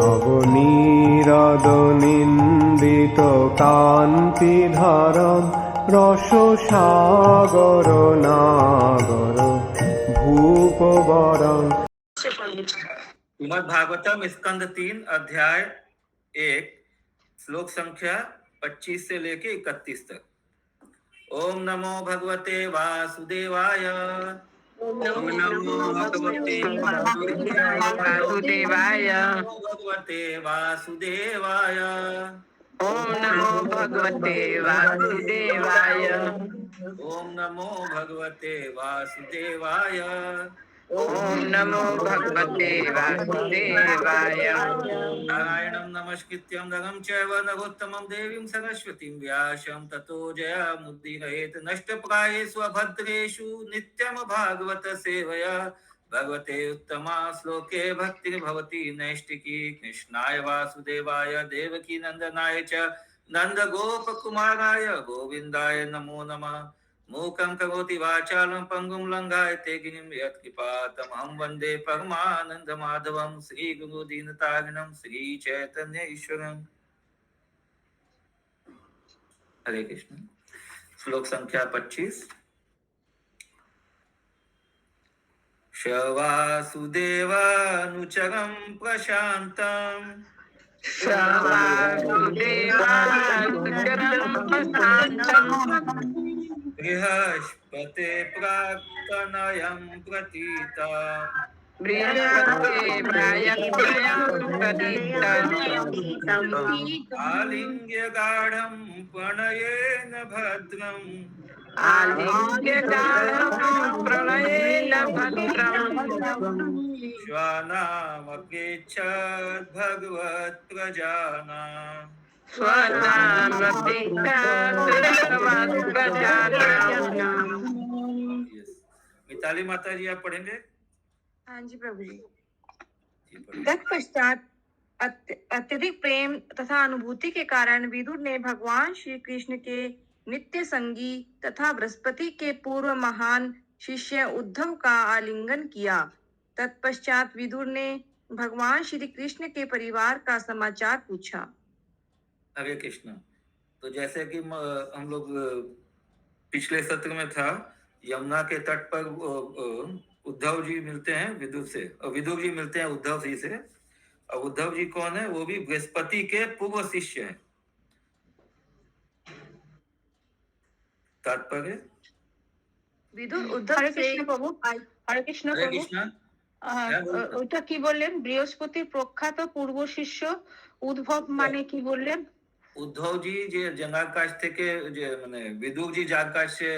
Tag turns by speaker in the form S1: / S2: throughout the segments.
S1: নবনীরদ-নিন্দিত কান্তিধারম রসসাগর নাগর ভূপবরং।
S2: श्रीमद् भागवतम स्कंद 3 अध्याय 1 श्लोक संख्या 25 से लेके 31 तक। ओम नमो भगवते वासुदेवाय। ओम नमो भगवते वासुदेवाय। भगवते वासुदेवाय।
S3: ओम नमो भगवते वासुदेवाय।
S2: ओम नमो भगवते वासुदेवाय।
S3: ओम नमो भगवते वासुदेवाय।
S2: नारायणं नमस्कृत्यं नरं चैव नरोत्तमं देवीं सरस्वतीं व्यासं ततो जयामुदीरयेत् नष्टप्रायेषु अभद्रेषु नित्यं भागवत सेवया भगवते उत्तमा श्लोके भक्तिर्भवति नैष्टिकी। कृष्णाय वासुदेवाय देवकी नंदनाय च नन्दगोपकुमाराय गोविन्दाय नमो नमः। मूकं करोति वाचालं पंगुं लंघायते गिरिं यत्कृपातमहं वन्दे परमानन्दमाधवं श्रीगुरुदीनतारिणं श्रीचैतन्यईश्वरम्। हरे कृष्ण। श्लोक संख्या 25। शवासुदेवानुचरं प्रशान्तं बृहस्पते प्राक्तनयं प्रतीता। आलिङ्ग्य गाढं प्रणयेन भद्रम्। श्वानामकेच्छत् भगवत् प्रजानाम्। मिताली माता जी आप पढ़ेंगे?
S4: हाँ जी प्रभु जी। तत्पश्चात अत्यधिक प्रेम तथा अनुभूति के कारण विदुर ने भगवान श्री कृष्ण के नित्य संगी तथा बृहस्पति के पूर्व महान शिष्य उद्धव का आलिंगन किया। तत्पश्चात विदुर ने भगवान श्री कृष्ण के परिवार का समाचार पूछा।
S2: हरे कृष्ण। तो जैसे कि हम लोग पिछले सत्र में था, यमुना के तट पर उद्धव जी मिलते हैं विदुर से, और विदुर जी मिलते हैं उद्धव जी से। और उद्धव जी कौन है? वो भी बृहस्पति के पूर्व शिष्य हैं। तात्पर्य
S4: विदुर उद्धव
S3: हरे
S4: से
S3: कृष्ण प्रभु। हरे कृष्ण
S2: हरे
S3: प्रभु।
S2: कृष्ण।
S3: ওটা কি বললেন? বৃহস্পতির প্রখ্যাত পূর্ব শিষ্য উদ্ভব মানে কি বললেন?
S2: উদ্ধব জি যে জঙ্গাকাশ থেকে যে মানে বিদুর জি যাকাশে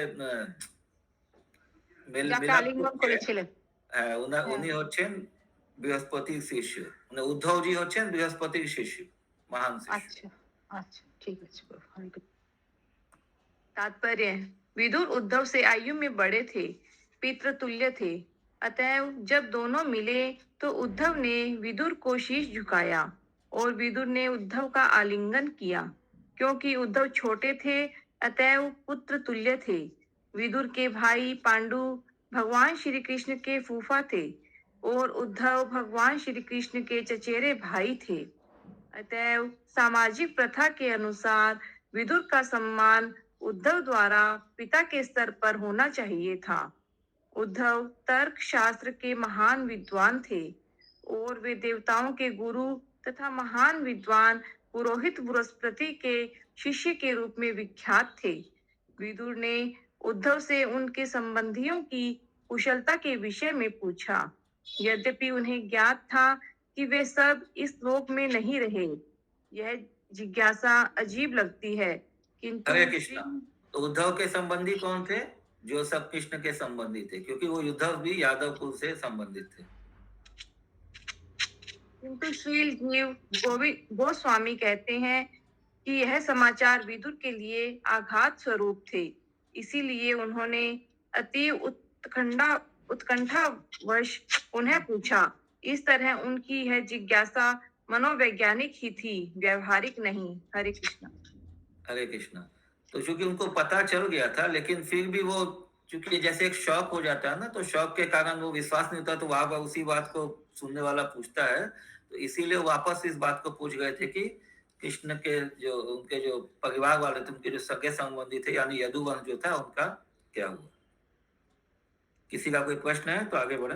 S3: যাকে আলিঙ্গন করেছিলেন,
S2: হ্যাঁ উনি হচ্ছেন বৃহস্পতির শিষ্য। মানে উদ্ধব জি হচ্ছেন বৃহস্পতির শিষ্য, মহান শিষ্য।
S3: আচ্ছা আচ্ছা, ঠিক আছে প্রভু। হরে कृष्ण।
S4: तात्पर्य विदुर उद्धव से आयु में बड़े थे, पितृतुल्य थे। अतएव जब दोनों मिले तो उद्धव ने विदुर को शीश झुकाया और विदुर ने उद्धव का आलिंगन किया। क्योंकि उद्धव छोटे थे अतएव पुत्र तुल्य थे। विदुर के भाई पांडु भगवान श्री कृष्ण के फूफा थे और उद्धव भगवान श्री कृष्ण के चचेरे भाई थे। अतएव सामाजिक प्रथा के अनुसार विदुर का सम्मान उद्धव द्वारा पिता के स्तर पर होना चाहिए था। उद्धव तर्क शास्त्र के महान विद्वान थे और वे देवताओं के गुरु तथा महान विद्वान पुरोहित बृहस्पति के शिष्य के रूप में विख्यात थे। विदुर ने उद्धव से उनके संबंधियों की कुशलता के विषय में पूछा। यद्यपि उन्हें ज्ञात था कि वे सब इस लोक में नहीं रहे। यह जिज्ञासा अजीब लगती है, किंतु
S2: हरे कृष्ण। तो उद्धव के संबंधी कौन थे? जो सब कृष्ण के संबंधी थे, क्योंकि वो उद्धव भी यादव कुल से संबंधित थे।
S4: किंतु श्रील जीव गोस्वामी कहते हैं कि यह समाचार विदुर के लिए आघात स्वरूप थे। इसीलिए उन्होंने अति उत्कंठावश उन्हें पूछा। इस तरह उनकी यह जिज्ञासा मनोवैज्ञानिक ही थी, व्यवहारिक नहीं। हरे कृष्ण।
S2: हरे कृष्ण। तो चूंकि उनको पता चल गया था, लेकिन फिर भी वो चूंकि जैसे एक शौक हो जाता है ना, तो शौक के कारण वो विश्वास नहीं होता, तो वहां पर उसी बात को सुनने वाला पूछता है। तो इसीलिए वापस इस बात को पूछ गए थे कि कृष्ण के जो उनके जो परिवार वाले थे, उनके जो सगे संबंधी थे, यानी यदुवंश जो था, उनका क्या हुआ। किसी का कोई प्रश्न है तो आगे बढ़े।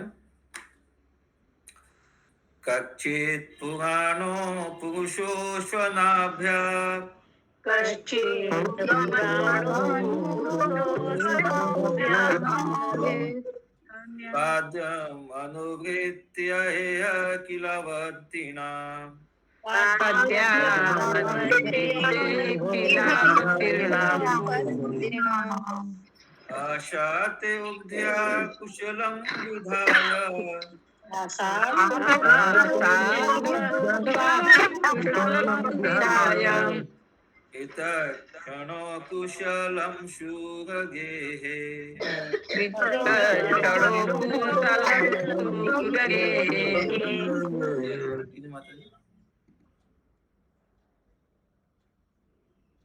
S2: कच्चित् पुराणो पुरुषोऽश्वनाभ्याम् पाद्यम् अनुवृत्य एह किलवर्तिनाम् आशाते उग्ध्या कुशलं विधाय इतक्षणो कुशलं शूरगेहे।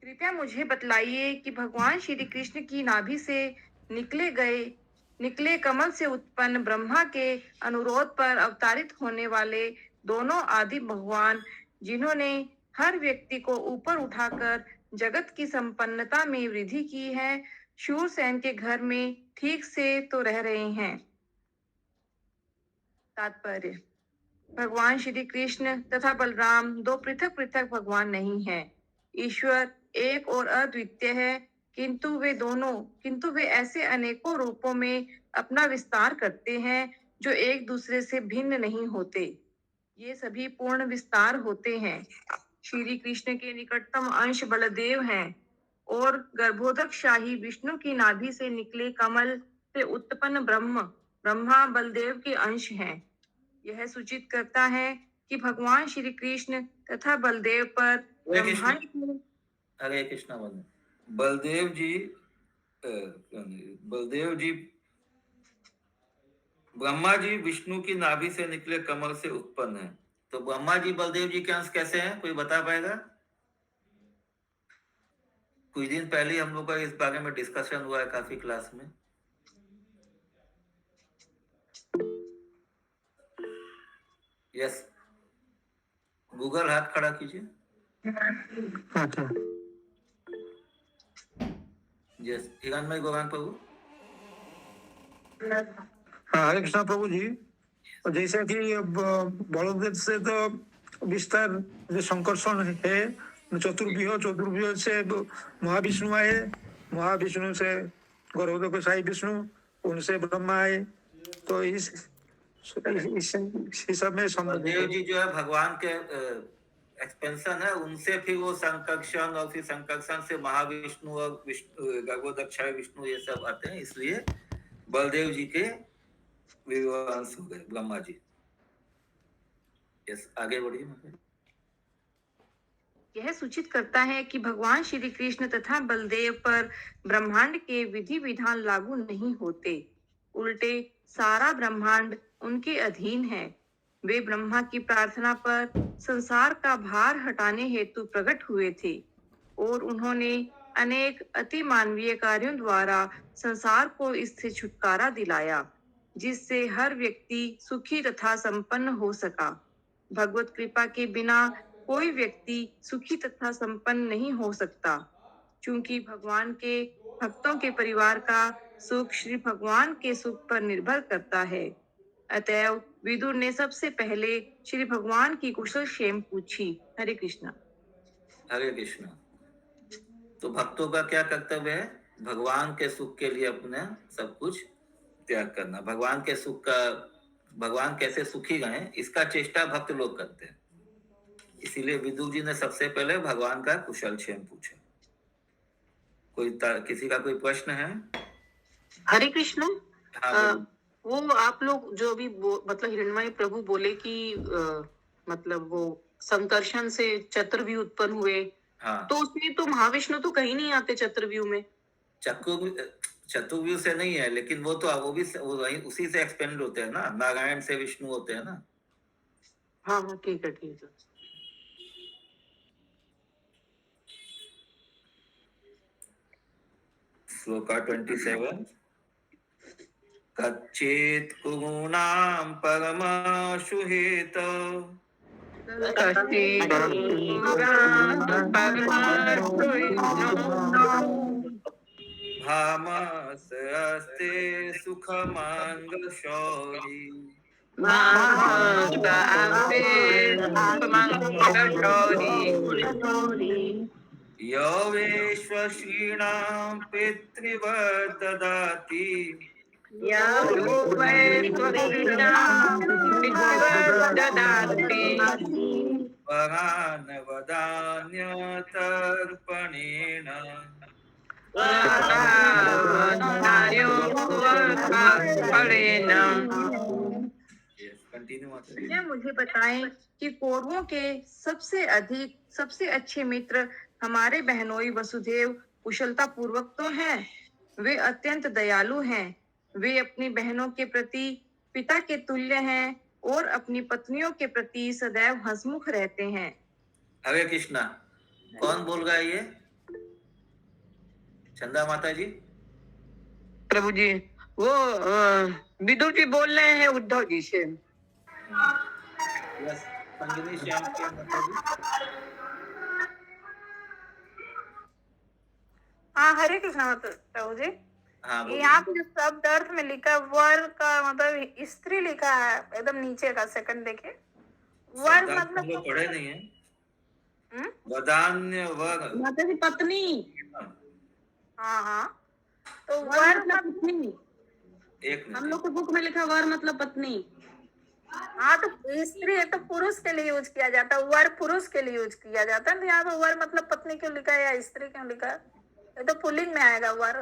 S4: कृपया मुझे बतलाइए कि भगवान श्री कृष्ण की नाभि से निकले कमल से उत्पन्न ब्रह्मा के अनुरोध पर अवतारित होने वाले दोनों आदि भगवान, जिन्होंने हर व्यक्ति को ऊपर उठाकर जगत की संपन्नता में वृद्धि की है, शूरसेन के घर में ठीक से तो रह रहे हैं। तात्पर्य: भगवान श्री कृष्ण तथा बलराम दो पृथक पृथक भगवान नहीं हैं। ईश्वर एक और अद्वितीय है, किंतु वे ऐसे अनेकों रूपों में अपना विस्तार करते हैं जो एक दूसरे से भिन्न नहीं होते। ये सभी पूर्ण विस्तार होते हैं। श्री कृष्ण के निकटतम अंश बलदेव हैं और गर्भोदक शाही विष्णु की नाभि से निकले कमल से उत्पन्न ब्रह्मा बलदेव के अंश हैं। यह सूचित करता है कि भगवान श्री कृष्ण तथा बलदेव पर ब्रह्मांड की
S2: हरे कृष्णा बंधु। बलदेव जी ब्रह्मा जी विष्णु की नाभि से निकले कमल से उत्पन्न है। तो ब्रह्मा जी बलदेव जी के अंश कैसे हैं, कोई बता पाएगा? कुछ दिन पहले हम लोग का इस बारे में डिस्कशन हुआ है काफी क्लास में। यस, गूगल हाथ खड़ा कीजिए। यस, हिरणमय गौरांग प्रभु।
S5: हरे कृष्णा प्रभु जी। जैसे कि बलदेव से तो विस्तार जो संकर्षण है, चतुर्व्यूह से महाविष्णु आए, महाविष्णु से गर्भोदक शाही विष्णु, उनसे ब्रह्मा आए। तो इस सब में
S2: बलदेव जी जो है भगवान के एक्सपेंशन है, उनसे फिर वो संकर्षण और फिर संकर्षण से महाविष्णु और गर्भोदक शाही विष्णु ये सब आते हैं, इसलिए बलदेव जी के विवांश हो गए ब्रह्मा जी। यस, आगे बढ़िए।
S4: यह सूचित करता है कि भगवान श्री कृष्ण तथा बलदेव पर ब्रह्मांड के विधि विधान लागू नहीं होते, उल्टे सारा ब्रह्मांड उनके अधीन है। वे ब्रह्मा की प्रार्थना पर संसार का भार हटाने हेतु प्रकट हुए थे और उन्होंने अनेक अति मानवीय कार्यों द्वारा संसार को इससे छुटकारा दिलाया, जिससे हर व्यक्ति सुखी तथा संपन्न हो सका। भगवत कृपा के बिना कोई व्यक्ति सुखी तथा संपन्न नहीं हो सकता, क्योंकि भगवान के भक्तों के परिवार का सुख श्री भगवान के सुख पर निर्भर करता है। अतएव विदुर ने सबसे पहले श्री भगवान की कुशल क्षेम पूछी। हरे कृष्णा।
S2: हरे कृष्णा। तो भक्तों का क्या कर्तव्य है? भगवान के सुख के लिए अपने सब कुछ त्याग करना। भगवान के सुख का, भगवान कैसे सुखी रहे, इसका चेष्टा भक्त लोग करते हैं। इसीलिए विदुर जी ने सबसे पहले भगवान का कुशल क्षेम पूछा। किसी का कोई प्रश्न है?
S6: हरे कृष्ण।
S2: हाँ,
S6: वो आप लोग जो भी मतलब हिरण्मय प्रभु बोले कि मतलब वो संकर्षण से चतुर्व्यूह उत्पन्न हुए।
S2: हाँ,
S6: तो उसमें तो महाविष्णु तो कहीं नहीं आते चतुर्व्यूह में।
S2: चतुर्व्यूह से नहीं है, लेकिन वो भी उसी से एक्सपेंड होते हैं ना, नारायण से विष्णु होते हैं ना।
S6: हाँ हाँ, ठीक है ठीक है।
S2: श्लोका 27। कच्चित् कुरूणां परमाशुहेत भामास अस्ते सुखमांग शौरी यो विश्वशीणां पितृवत् ददाति परान् वदान्यतर्पणेन कंटिन्यू
S4: कृपया मुझे बताएं कि कौरवों के सबसे अच्छे मित्र हमारे बहनोई वसुदेव कुशलता पूर्वक तो हैं। वे अत्यंत दयालु हैं। वे अपनी बहनों के प्रति पिता के तुल्य हैं और अपनी पत्नियों के प्रति सदैव हंसमुख रहते हैं।
S2: हरे कृष्णा। कौन बोल रहा है ये? चंदा माता जी।
S7: प्रभु जी, वो विदुर जी बोल रहे हैं उद्धव जी से।
S2: यस, संगिनी श्याम के माता जी।
S3: हाँ, हरे कृष्णा प्रभु जी।
S2: हाँ, बोलिए।
S3: यहाँ पे जो शब्द अर्थ में लिखा है, वर का मतलब स्त्री लिखा है, एकदम नीचे का सेकंड देखिए। वर
S2: शब्दार्थ हम
S3: मतलब
S2: लोग पढ़े नहीं है। वदान्य वर।
S6: माता जी पत्नी।
S3: हाँ हाँ, तो
S6: वर
S3: वर
S6: मतलब पत्नी।
S2: एक
S6: हम
S2: मिनट।
S6: लोग के बुक में लिखा वर मतलब पत्नी।
S3: हाँ, तो स्त्री है तो पुरुष के लिए यूज किया जाता है, वर पुरुष के लिए यूज किया जाता है। तो यहाँ पे वर मतलब पत्नी क्यों लिखा है या स्त्री क्यों लिखा है? ये तो पुल्लिंग में आएगा वर।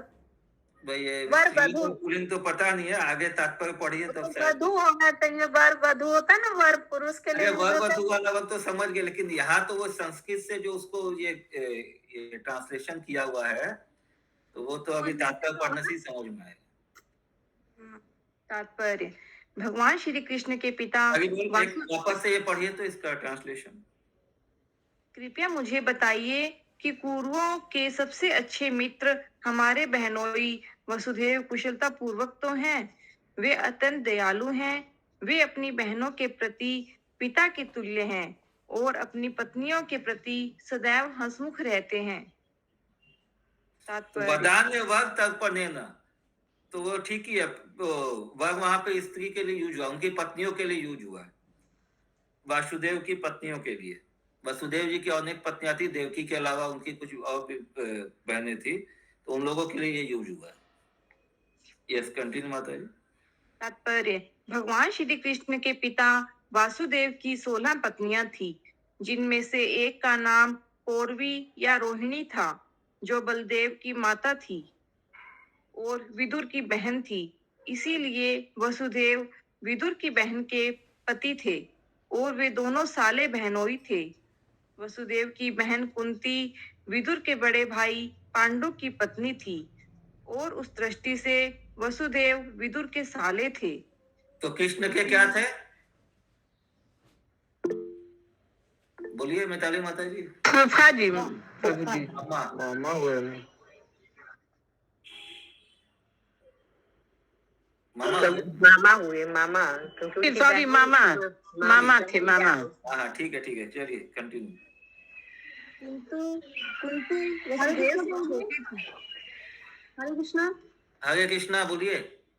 S2: भाई ये
S3: वर
S2: स्त्री
S3: वधू।
S2: तो पुल्लिंग तो पता नहीं है, आगे तात्पर्य पढ़िए तब शायद।
S3: वधु होना चाहिए, वर वधु होता है ना, वर पुरुष के लिए
S2: अरे
S3: यूज
S2: वर
S3: होता है।
S2: वधु वाला वक्त तो समझ गए, लेकिन यहाँ तो वो संस्कृत से जो उसको ये ट्रांसलेशन किया हुआ है, तो वो तो अभी तात्पर्य पढ़ने से ही समझ में आएगा।
S4: तात्पर्य, भगवान श्री कृष्ण के पिता
S2: अभी वापस से ये पढ़िए तो इसका ट्रांसलेशन।
S4: कृपया मुझे बताइए कि कौरवों के सबसे अच्छे मित्र हमारे बहनोई वसुदेव कुशलता पूर्वक तो हैं। वे अत्यंत दयालु हैं। वे अपनी बहनों के प्रति पिता के तुल्य हैं और अपनी पत्नियों के प्रति सदैव हंसमुख रहते हैं। तात्पर्य,
S2: वदान्य वर्ग तर्पणेन, तो वो ठीक ही है। वर्ग वहां पे स्त्री के लिए यूज हुआ, उनकी पत्नियों के लिए यूज हुआ है। वासुदेव की पत्नियों के लिए। वसुदेव जी की अनेक पत्नियां थी, देवकी के अलावा उनकी कुछ और भी बहनें थी, तो उन लोगों के लिए ये यूज हुआ है। यस, कंटिन्यू माता जी।
S4: तात्पर्य, भगवान श्री कृष्ण के पिता वासुदेव की 16 पत्नियां थी, जिनमें से एक का नाम कौरवी या रोहिणी था, जो बलदेव की माता थी और विदुर की बहन थी। इसीलिए वसुदेव विदुर की बहन के पति थे और वे दोनों साले बहनोई थे। वसुदेव की बहन कुंती विदुर के बड़े भाई पांडु की पत्नी थी और उस दृष्टि से वसुदेव विदुर के साले थे।
S2: तो कृष्ण के क्या थे? बोलिए मिताली माता जी।
S7: फूफा जी, प्रभु जी।
S2: अम्मा।
S5: मामा हुए नहीं।
S2: मामा।
S7: हुए मामा, सॉरी मामा थे मामा।
S2: हाँ ठीक है चलिए कंटिन्यू।
S6: हरे कृष्णा।
S2: हरे कृष्णा, बोलिए।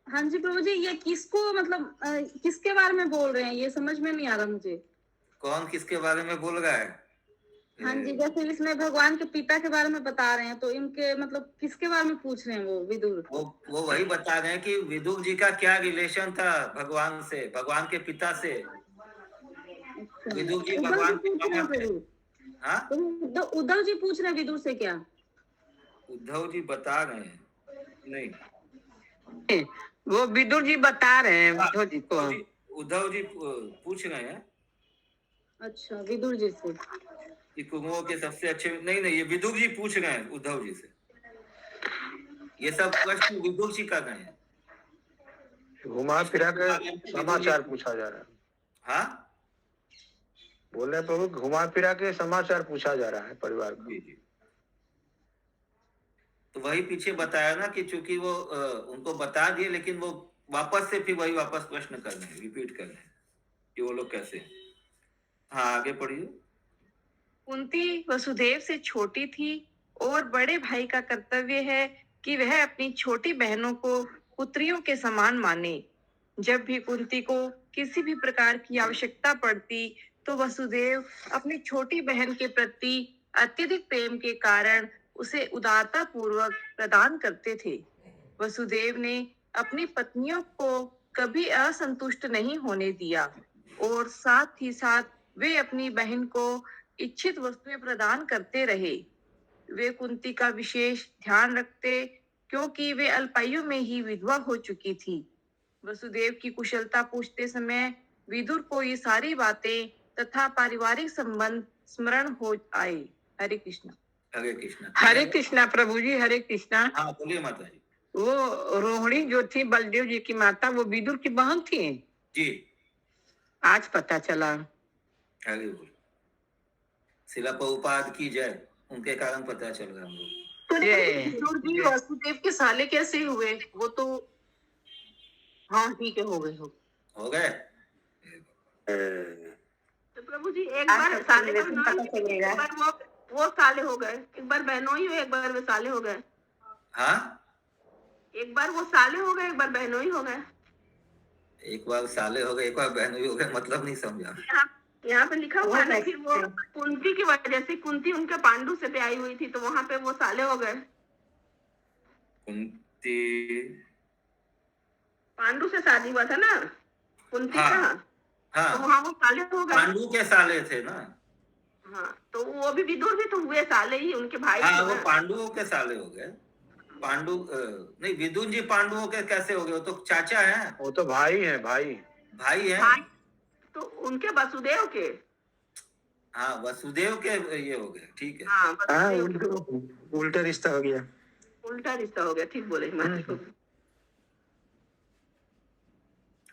S6: हाँ जी प्रभु जी, ये किसको मतलब किसके बारे में बोल रहे हैं, ये समझ में नहीं आ रहा मुझे।
S2: कौन किसके बारे में बोल रहा है?
S6: हाँ जी, जैसे इसमें भगवान के पिता के बारे में बता रहे हैं, तो इनके मतलब किसके बारे में पूछ रहे हैं वो विदुर?
S2: वो वही बता रहे हैं कि विदुर जी का क्या रिलेशन था भगवान से, भगवान के पिता से। विदुर जी भगवान के पिता थे। हाँ,
S6: उद्धव जी पूछ रहे हैं विदुर से क्या?
S2: उद्धव जी बता रहे हैं, नहीं
S7: वो विदुर जी बता रहे हैं उद्धव जी को।
S2: उद्धव जी पूछ रहे हैं।
S6: अच्छा, विदुर जी से
S2: कि कुंभों के सबसे अच्छे, नहीं ये विदुर जी पूछ रहे हैं उद्धव जी से। ये सब प्रश्न विदुर जी कर रहे हैं।
S5: घुमा फिरा के समाचार पूछा जा रहा है।
S2: हाँ,
S5: बोल रहे प्रभु, घुमा फिरा के समाचार पूछा जा रहा है परिवार का।
S2: जी। तो वही पीछे बताया ना कि चूंकि वो उनको बता दिए, लेकिन वो वापस से फिर वही वापस प्रश्न कर रहे हैं, रिपीट कर रहे हैं कि वो लोग कैसे हैं। हाँ आगे पढ़िए।
S4: कुंती वसुदेव से छोटी थी और बड़े भाई का कर्तव्य है कि वह अपनी छोटी बहनों को पुत्रियों के समान माने। जब भी कुंती को किसी भी प्रकार की आवश्यकता पड़ती तो वसुदेव अपनी छोटी बहन के प्रति अत्यधिक प्रेम के कारण उसे उदारता पूर्वक प्रदान करते थे। वसुदेव ने अपनी पत्नियों को कभी असंतुष्ट नहीं होने दिया और साथ ही साथ वे अपनी बहन को इच्छित वस्तुएं प्रदान करते रहे। वे कुंती का विशेष ध्यान रखते क्योंकि वे अल्पायु में ही विधवा हो चुकी थी। वसुदेव की कुशलता पूछते समय विदुर को ये सारी बातें तथा पारिवारिक संबंध स्मरण हो आए। हरे कृष्ण।
S2: हरे कृष्णा।
S7: हरे कृष्णा प्रभु जी, हरे कृष्णा।
S2: हाँ बोलिए माता जी।
S7: वो रोहिणी जो थी बलदेव जी की माता, वो विदुर की बहन थी।
S2: जी
S7: आज पता चला।
S2: हरे बोल। शिला प्रभुपाद की जय, उनके कारण पता चल रहा हम लोग।
S7: जय।
S6: विदुर जी वसुदेव के साले कैसे हुए? वो तो हाँ ठीक है, हो गए
S2: हो गए।
S6: तो प्रभु जी एक बार साले का नाम, एक बार वो साले हो गए, एक बार बहनों ही हुए, एक बार वे साले हो गए।
S2: हाँ
S6: एक बार वो साले हो गए, एक बार बहनों ही हो गए।
S2: एक बार साले हो गए, एक बार बहन भी हो गए, मतलब नहीं समझा।
S6: यहाँ पे लिखा हुआ है ना, फिर वो कुंती की वजह से, कुंती उनके पांडु से ब्याही हुई थी तो वहां पे वो साले हो गए।
S2: कुंती
S6: पांडु से शादी हुआ था ना कुंती
S2: हाँ,
S6: का,
S2: हाँ
S6: तो वहां वो साले हो गए।
S2: पांडु के साले थे ना।
S6: हाँ तो वो भी विदुर भी तो हुए साले ही, उनके भाई
S2: हाँ
S6: थे
S2: वो
S6: ना।
S2: पांडुओं के साले हो गए। पांडु नहीं, विदुर जी पांडुओं के कैसे हो गए? वो तो चाचा हैं,
S5: वो तो भाई है, भाई।
S2: भाई हैं।
S6: भाई तो उनके वसुदेव के।
S2: हाँ वसुदेव के ये हो गए, ठीक है।
S6: हाँ
S5: हाँ,
S6: वसुदेव के।
S5: उल्टा रिश्ता हो गया।
S6: उल्टा रिश्ता हो गया, ठीक बोले माता को।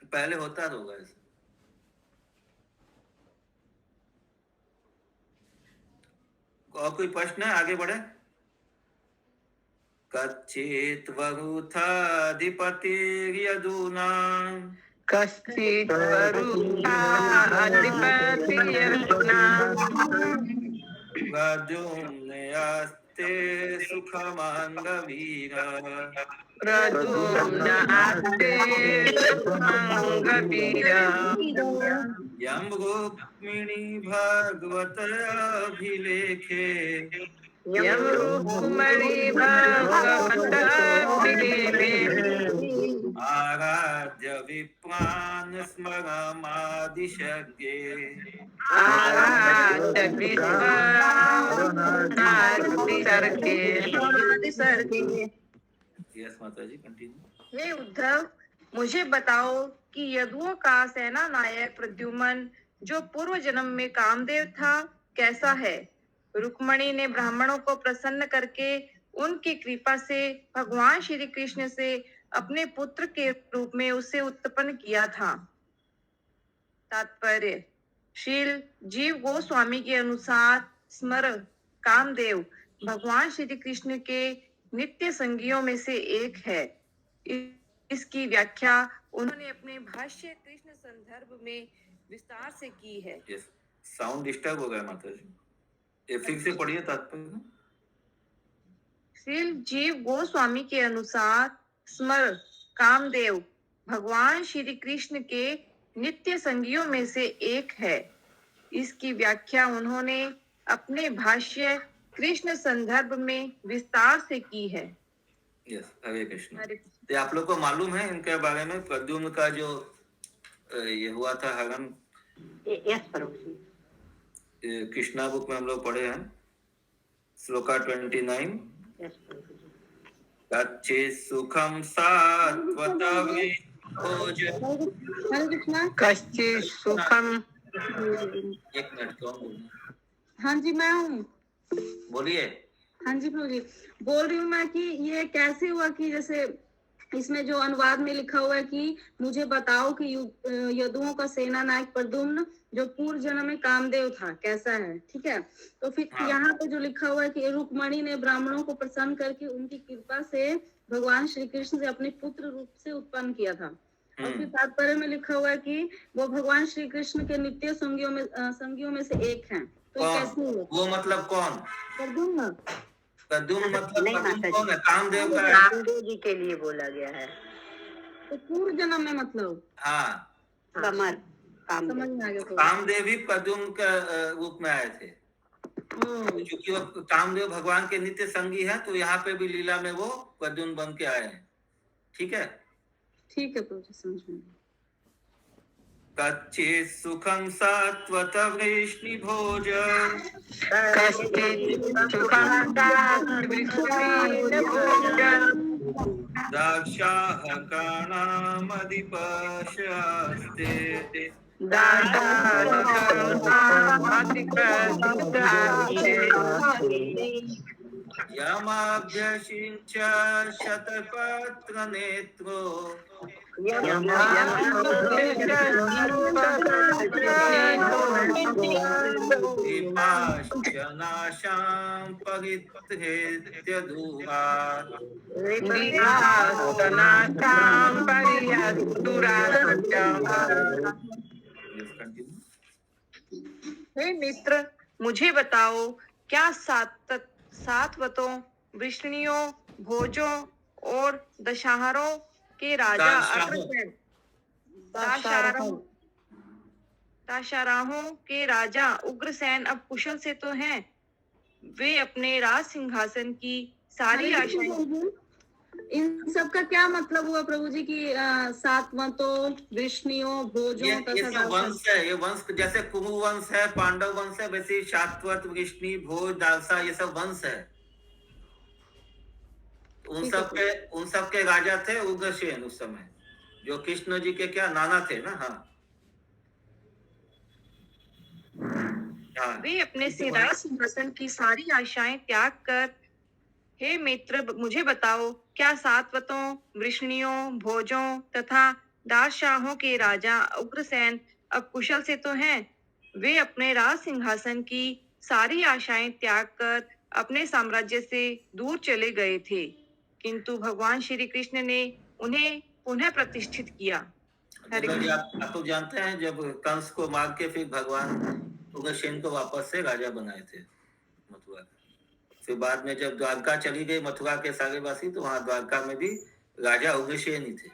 S2: पहले होता होगा ऐसा। और कोई प्रश्न है? आगे बढ़े। कच्चित वरुथाधिपतिर्यदूना
S7: कश्चित् वरुथा अधिपतिर्यदुना
S2: प्रद्युम्नयास्ते सुखमांगवीरा
S7: प्रद्युम्नास्ते सुमङ्गवीरा
S2: यं रुक्मिणी भागवतभिलेखे
S7: यं रुक्मिणी भागवतभिलेखे
S2: आराध्य विप्रान् स्मरमादिशर्गे
S7: आराध्य विश्वादिसर्गे।
S2: यस माता जी कंटिन्यू।
S4: हे उद्धव, मुझे बताओ कि यदुओं का सेना नायक प्रद्युम्न जो पूर्व जन्म में कामदेव था कैसा है? रुक्मणी ने ब्राह्मणों को प्रसन्न करके उनकी कृपा से भगवान श्री कृष्ण से अपने पुत्र के रूप में उसे उत्पन्न किया था। तात्पर्य: श्रील जीव गोस्वामी के अनुसार स्मर कामदेव भगवान श्री कृष्ण के नित्य संगियों में से एक है। इसकी व्याख्या उन्होंने अपने भाष्य कृष्ण संदर्भ में विस्तार से की है।
S2: यस साउंड डिस्टर्ब हो गया माता जी, ये फिर से पढ़िए तात्पर्य।
S4: श्रील जीव गोस्वामी के अनुसार स्मर कामदेव भगवान श्री कृष्ण के नित्य संगियों में से एक है। इसकी व्याख्या उन्होंने अपने भाष्य कृष्ण संदर्भ में विस्तार से की है।
S2: यस हरे कृष्ण।
S4: हरे कृष्ण।
S2: तो आप लोग को मालूम है इनके बारे में? प्रद्युम्न का जो ये हुआ था हरण,
S6: यस प्रभु जी।
S2: कृष्णा बुक में हम लोग पढ़े हैं, श्लोका 29।
S6: यस प्रभु जी।
S2: कच्चित् सुखं सात्वतवे भोज।
S7: कश्चित् सुखम।
S2: एक मिनट कौन बोल रहा है?
S3: हाँ जी मैं हूँ।
S2: बोलिए।
S3: हाँ जी प्रभु जी, बोल रही हूँ मैं कि ये कैसे हुआ कि जैसे इसमें जो अनुवाद में लिखा हुआ है कि मुझे बताओ कि यदुओं का सेना नायक प्रद्युम्न जो पूर्व जन्म में कामदेव था कैसा है, ठीक है। तो फिर
S2: हाँ।
S3: यहाँ पे जो लिखा हुआ है कि रुक्मणी ने ब्राह्मणों को प्रसन्न करके उनकी कृपा से भगवान श्री कृष्ण से अपने पुत्र रूप से उत्पन्न किया था। और फिर तात्पर्य में लिखा हुआ है कि वो भगवान श्री कृष्ण के नित्य संगियों में से एक हैं। तो ये
S2: कौन?
S3: कैसे हुआ?
S2: वो मतलब कौन?
S3: प्रद्युम्न।
S2: प्रद्युम्न मतलब
S7: नहीं
S2: प्रद्युम्न
S7: माता
S2: कौन
S7: जी,
S2: है? कामदेव का है।
S7: रामदेव जी के लिए बोला गया है।
S3: तो पूर्व जन्म में मतलब
S2: हाँ,
S7: कमर
S3: समझ
S7: कामदेव।
S3: में आ गया प्रभु।
S2: कामदेव ही प्रद्युम्न का रूप में आए थे। क्योंकि वो कामदेव भगवान के नित्य संगी है, तो यहाँ पे भी लीला में वो प्रद्युम्न बन के आए हैं। ठीक है।
S3: ठीक है प्रभु जी, समझ में आया।
S2: कच्चित् सुखं सात्वत वृष्णिभोज द्राक्षाहकाणामधिपशास्ते यमाभ्यषिञ्च शतपत्रनेत्रो विपाश्च नाशां परिहृत्य दूरात्।
S4: हे मित्र, मुझे बताओ, क्या सातवतों, वृष्णियों, भोजों और दशहरों के राजा अग्रसेन, दाशाराहों के राजा उग्रसेन अब कुशल से तो हैं? वे अपने राज सिंहासन की सारी आशाएं।
S3: इन सब का क्या मतलब हुआ प्रभु जी की सातवतों, वृष्णियों, भोजों
S2: ये सब वंश है। ये वंश जैसे कुरु वंश है, पांडव वंश है, वैसे सात्वत, वृष्णि, भोज, दालसा, ये सब वंश है। उन सब के राजा थे उग्रसेन उस समय, जो कृष्ण जी के क्या नाना थे ना। हाँ, हाँ।
S4: वे अपने से राज सिंहासन की सारी आशाएं त्याग कर, हे मित्र, मुझे बताओ, क्या सातवतों, वृष्णियों, भोजों तथा दासशाहों के राजा उग्रसेन अब कुशल से तो हैं? वे अपने राज सिंहासन की सारी आशाएं त्याग कर अपने साम्राज्य से दूर चले गए थे, किंतु भगवान श्री कृष्ण ने उन्हें पुनः प्रतिष्ठित किया। हरे
S2: जी, आप तो जानते हैं, जब कंस को मार के फिर भगवान उग्रसेन को वापस से राजा बनाए थे मथुरा के। फिर बाद में जब द्वारका चली गई मथुरा के सारे वासी, तो वहां द्वारका में भी राजा उग्रसेन ही थे,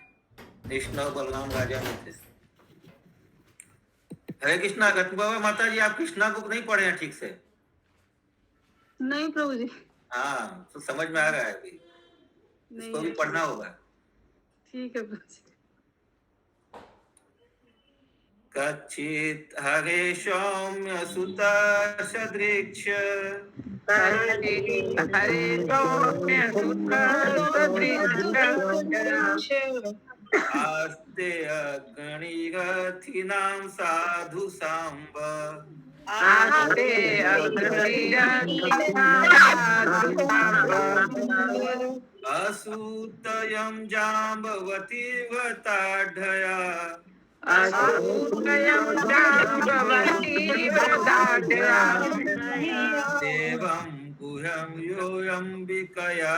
S2: कृष्ण और बलराम राजा नहीं थे। हरे कृष्णा। गतबाबा माता जी, आप कृष्णा बुक नहीं पढ़े हैं ठीक से?
S3: नहीं प्रभु जी।
S2: हाँ, तो समझ में आ रहा है अभी, इसको भी पढ़ना होगा।
S3: ठीक है प्रभु जी।
S2: कच्चित् हरे सौम्य सुता सदृक्ष आस्ते अगणिरथिनां साधु सांब असूतयं जाम्बवती व्रताढया देवं गुह्यं योऽम्बिकया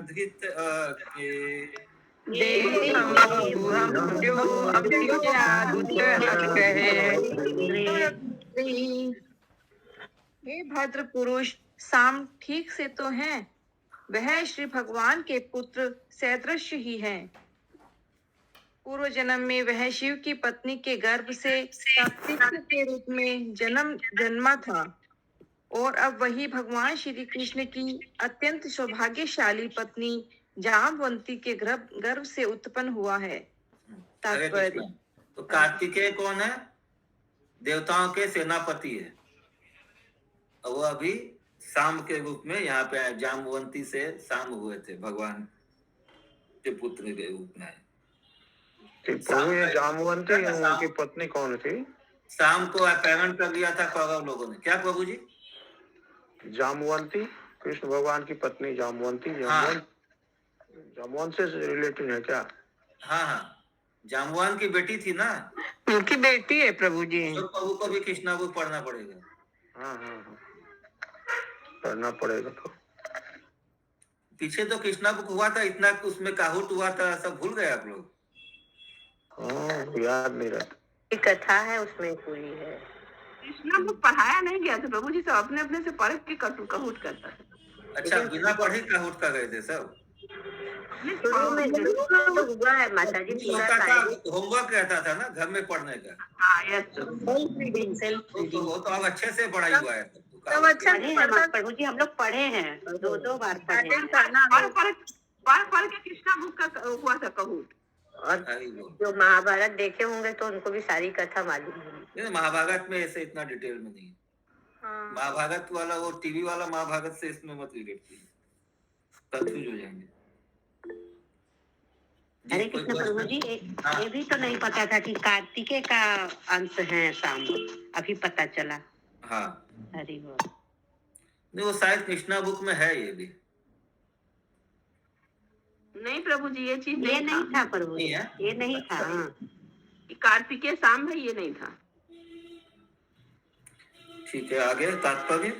S2: धृत अग्ने।
S4: हे भद्र पुरुष, साम ठीक से तो हैं? वह श्री भगवान के पुत्र सदृश ही हैं। पूर्व जन्म में वह शिव की पत्नी के गर्भ से कृष्ण के रूप में जन्मा था, और अब वही भगवान श्री कृष्ण की अत्यंत सौभाग्यशाली पत्नी जामवंती के गर्भ से उत्पन्न हुआ है। तात्पर्य।
S2: तो कार्तिकेय कौन है? देवताओं के सेनापति है, और वो अभी शाम के रूप में यहाँ पे आए। जामवंती से शाम हुए थे, भगवान के पुत्र के रूप में।
S1: प्रभु ये जामवंती उनकी पत्नी कौन थी?
S2: शाम को अपहरण कर लिया था कौरव लोगों ने। क्या प्रभु जी?
S1: जामवंती कृष्ण भगवान की पत्नी जामवंती। जामवंत से रिलेटेड है क्या?
S2: हाँ हाँ, जामवान की बेटी थी ना,
S7: उनकी बेटी है प्रभु जी।
S2: तो प्रभु को भी कृष्णा को पढ़ना पड़ेगा।
S1: हाँ हाँ हाँ, पढ़ना पड़ेगा। तो
S2: पीछे तो कृष्णा बुक हुआ था, इतना उसमें काहुट हुआ था, सब भूल गए आप लोग।
S1: हाँ, याद नहीं रहता।
S7: एक कथा है उसमें पूरी है।
S6: कृष्णा को पढ़ाया नहीं गया था प्रभु जी, सब अपने अपने से पढ़ के कहूट करता था।
S2: अच्छा, बिना पढ़े काहुट कर गए थे सब?
S7: शुरू में तो हुआ है माता जी,
S2: कुछ
S7: पूरा
S2: होता था,
S7: टाइम।
S2: होमवर्क रहता था ना घर में पढ़ने का।
S6: हाँ, यस।
S7: सेल्फ रीडिंग, सेल्फ
S2: तो
S7: रीडिंग।
S2: वो तो अब अच्छे से पढ़ाई हुआ है तब तो
S3: तब
S2: काहुट
S3: अच्छा
S2: के।
S7: पढ़े हैं प्रभु जी, हम लोग पढ़े हैं, 2 बार पढ़े हैं।
S6: पढ़ के कृष्णा बुक का हुआ था कहूट।
S7: और
S2: अरे वो
S7: जो महाभारत देखे होंगे तो उनको भी सारी कथा मालूम होगी।
S2: नहीं, महाभारत में ऐसे इतना डिटेल में नहीं है।
S3: हाँ।
S2: महाभारत वाला वो टीवी वाला महाभारत से इसमें मत रिलेट कीजिए, कंफ्यूज हो जाएंगे।
S7: हरे
S2: जी, कोई
S7: कृष्ण प्रभु
S2: प्रश्न?
S7: जी,
S2: हाँ।
S7: ये भी तो नहीं पता था कि कार्तिकेय का अंश है शाम, अभी पता चला।
S2: हाँ,
S7: हरि बोल।
S2: नहीं वो शायद कृष्णा बुक में है ये भी।
S6: नहीं प्रभु जी, ये चीज
S7: ये नहीं था प्रभु
S2: नहीं
S7: जी,
S2: है?
S7: ये नहीं था। हाँ।
S6: कार्तिकेय शाम है, ये नहीं था।
S2: ठीक है, आगे तात्पर्य।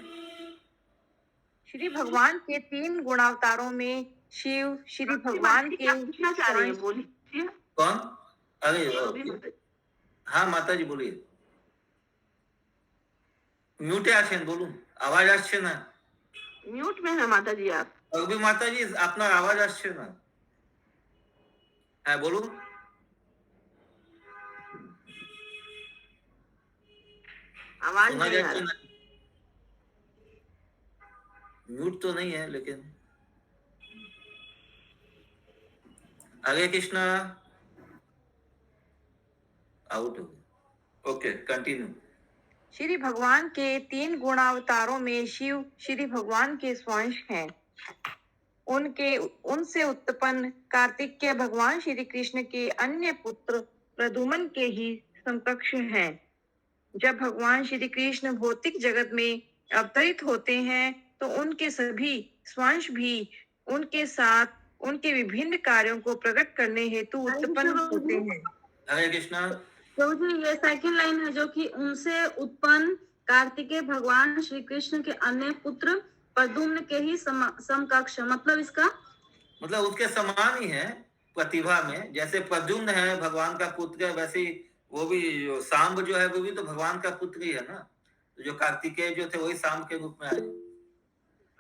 S4: श्री भगवान के 3 गुणावतारों में शिव श्री भगवान के
S6: क्या पूछना चाह रही हैं, बोलिए।
S2: कौन? अरे
S6: अभी मत-
S2: हाँ माता जी बोलिए। म्यूटे आছেন বলুন, आवाज আসছে না।
S6: म्यूट में है माता जी आप।
S2: अभी माता जी আপনার आवाज আসছে না। হ্যাঁ বলুন।
S6: आवाज
S2: सुना
S6: नहीं आ
S2: जाता
S6: रहा।
S2: ना। म्यूट तो नहीं है लेकिन। हरे कृष्णा। आउट हो गया। Okay, continue.
S4: श्री भगवान के 3 गुणावतारों में शिव श्री भगवान के स्वांश हैं। उनसे उत्पन्न कार्तिक के भगवान श्री कृष्ण के अन्य पुत्र प्रद्युम्न के ही समकक्ष हैं। जब भगवान श्री कृष्ण भौतिक जगत में अवतरित होते हैं तो उनके सभी स्वांश भी उनके साथ उनके विभिन्न कार्यों को प्रकट करने हेतु उत्पन्न होते हैं।
S2: हरे कृष्णा।
S3: प्रभु जी, ये सेकंड लाइन है जो कि उनसे उत्पन्न कार्तिकेय भगवान श्री कृष्ण के अन्य पुत्र प्रद्युम्न के ही समकक्ष, मतलब इसका
S2: मतलब उसके समान ही है प्रतिभा में, जैसे प्रद्युम्न है भगवान का पुत्र है, वैसे ही वो भी जो सांब जो है वो भी तो भगवान का पुत्र ही है ना। तो जो कार्तिकेय जो थे वही सांब के रूप में आए।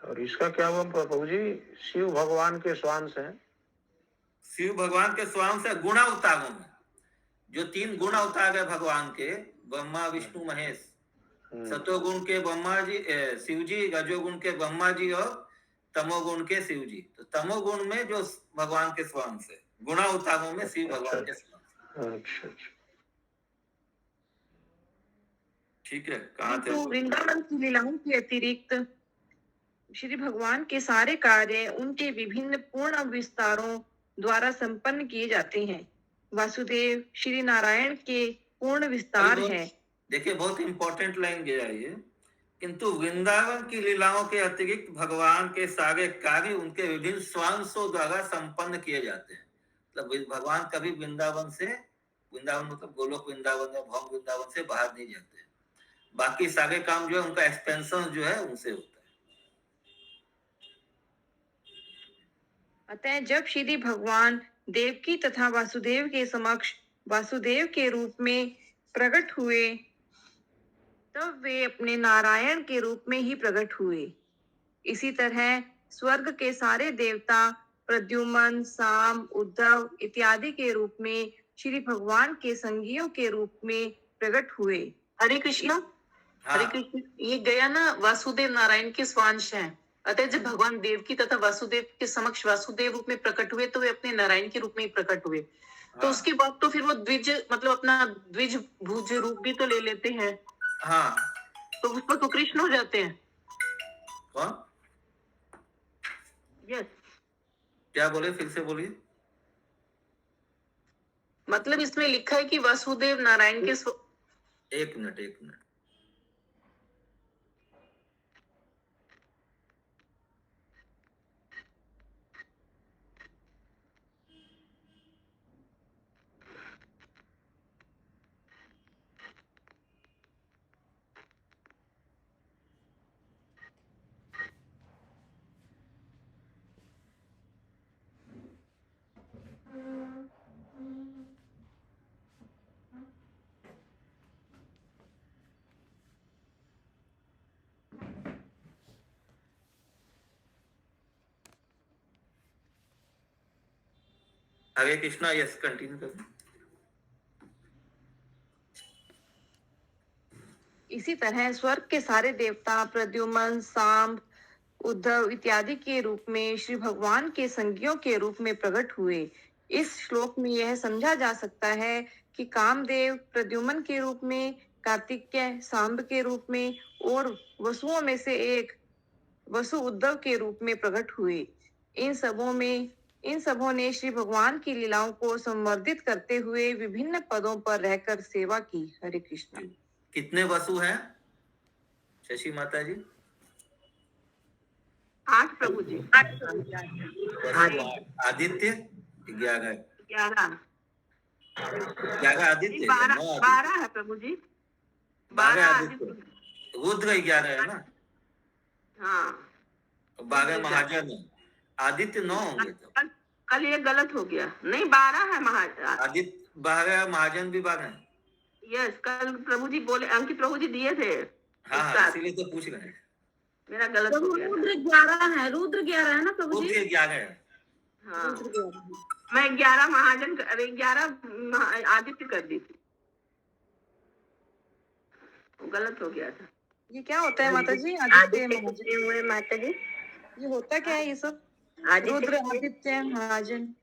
S1: और इसका क्या हुआ प्रभु जी? शिव भगवान के स्वांश हैं।
S2: शिव भगवान के स्वांश है गुणावतारों में। जो 3 गुण अवतार है भगवान के, ब्रह्मा विष्णु महेश। सतोगुण के ब्रह्मा जी, शिव जी, रजोगुण के ब्रह्मा जी और तमोगुण के शिव जी। तो तमोगुण में जो भगवान के स्वांश है, गुणावतारों में शिव भगवान के स्वांश।
S1: अच्छा अच्छा,
S2: ठीक है, कहाँ थे?
S4: तो वृंदावन की लीलाओं के अतिरिक्त श्री भगवान के सारे कार्य उनके विभिन्न पूर्ण विस्तारों द्वारा संपन्न किए जाते हैं। वासुदेव श्री नारायण के पूर्ण विस्तार है।
S2: देखिए बहुत इंपॉर्टेंट लाइन गया ये। किंतु वृंदावन की लीलाओं के अतिरिक्त भगवान के सारे कार्य उनके विभिन्न स्वांशों द्वारा संपन्न किए जाते हैं। मतलब भगवान कभी वृंदावन मतलब गोलोक वृंदावन या भौम वृंदावन से बाहर नहीं जाते। बाकी सारे काम जो है उनका एक्सपेंशन जो है उनसे होता है।
S4: अतः जब श्री भगवान देवकी तथा वासुदेव के समक्ष वासुदेव के रूप में प्रकट हुए तब वे अपने नारायण के रूप में ही प्रकट हुए। इसी तरह स्वर्ग के सारे देवता प्रद्युम्न, साम, उद्धव इत्यादि के रूप में श्री भगवान के संगियों के रूप में प्रकट हुए।
S6: हरे कृष्णा। हरे कृष्ण। ये गया ना, वासुदेव नारायण के स्वांश हैं। अतः जब भगवान देवकी तथा वासुदेव के समक्ष वासुदेव रूप में प्रकट हुए तो वे अपने नारायण के रूप में ही प्रकट हुए। तो उसके बाद तो फिर वो द्विज मतलब अपना द्विज भुज रूप भी तो ले लेते हैं।
S2: हाँ,
S6: तो उस पर तो कृष्ण हो जाते हैं।
S2: कौन?
S6: यस।
S2: क्या बोले, फिर से बोलिए।
S6: मतलब इसमें लिखा है कि वासुदेव नारायण के
S2: एक मिनट। हरे कृष्णा, यस कंटिन्यू करें।
S4: इसी तरह स्वर्ग के सारे देवता प्रद्युम्न, सांब, उद्धव इत्यादि के रूप में श्री भगवान के संगियों के रूप में प्रकट हुए। इस श्लोक में यह समझा जा सकता है कि कामदेव प्रद्युम्न के रूप में, कार्तिकेय सांब के रूप में और वसुओं में से एक वसु उद्धव के रूप में प्रकट हुए। इन सबों ने श्री भगवान की लीलाओं को संवर्धित करते हुए विभिन्न पदों पर रहकर सेवा की। हरे कृष्ण।
S2: कितने वसु हैं शशि माता जी?
S7: 8 प्रभु जी।
S2: वसु 8, आदित्य 11,
S7: 11
S2: आदित्य,
S7: 12 है प्रभु जी।
S2: 12 आदित्य, रुद्र 11 है ना?
S7: हाँ,
S2: 12 महाजन है, आदित्य 9 होंगे तब।
S7: कल ये गलत हो गया, नहीं 12 है महाजन।
S2: आदित्य 12, महाजन भी 12 है।
S7: यस, कल प्रभु जी बोले, अंकित प्रभु जी दिए थे।
S2: हाँ, इसीलिए तो पूछ रहे हैं।
S7: मेरा गलत हो गया।
S3: रुद्र 11 है, रुद्र 11 है ना प्रभु जी?
S2: रुद्र 11 है।
S7: हाँ, मैं 11 महाजन, अरे 11 आदित्य कर दी थी, गलत हो गया था।
S4: ये क्या होता है माता जी? आदित्य महाजन
S7: हुए माता जी।
S4: ये होता क्या है ये सब? रुद्र आदित्य महाजन,